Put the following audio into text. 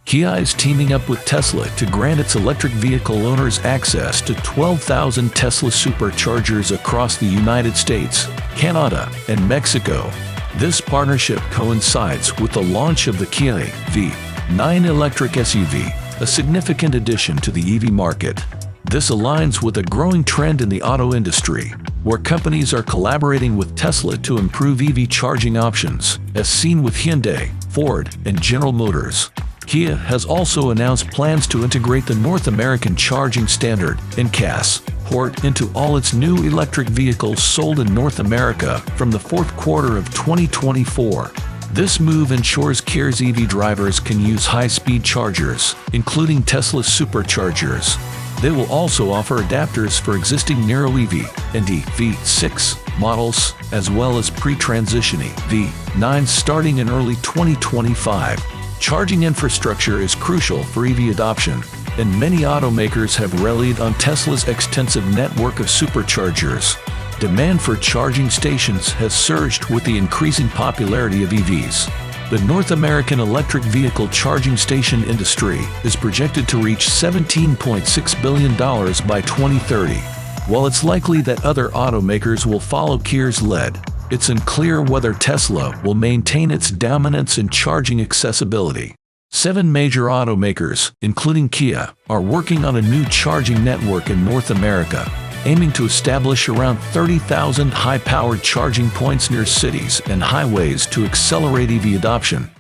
Kia is teaming up with Tesla to grant its electric vehicle owners access to 12,000 Tesla superchargers across the United States, Canada, and Mexico. This partnership coincides with the launch of the Kia EV9 electric SUV, a significant addition to the EV market. This aligns with a growing trend in the auto industry, where companies are collaborating with Tesla to improve EV charging options, as seen with Hyundai, Ford, and General Motors. Kia has also announced plans to integrate the North American Charging Standard (NCAS) port into all its new electric vehicles sold in North America from the fourth quarter of 2024. This move ensures Kia's EV drivers can use high-speed chargers, including Tesla's superchargers. They will also offer adapters for existing Niro EV and EV6 models, as well as pre-transition EV9s starting in early 2025. Charging infrastructure is crucial for EV adoption, and many automakers have rallied on Tesla's extensive network of superchargers. Demand for charging stations has surged with the increasing popularity of EVs. The North American electric vehicle charging station industry is projected to reach $17.6 billion by 2030. While it's likely that other automakers will follow Kia's lead, it's unclear whether Tesla will maintain its dominance in charging accessibility. 7 major automakers, including Kia, are working on a new charging network in North America, aiming to establish around 30,000 high-powered charging points near cities and highways to accelerate EV adoption.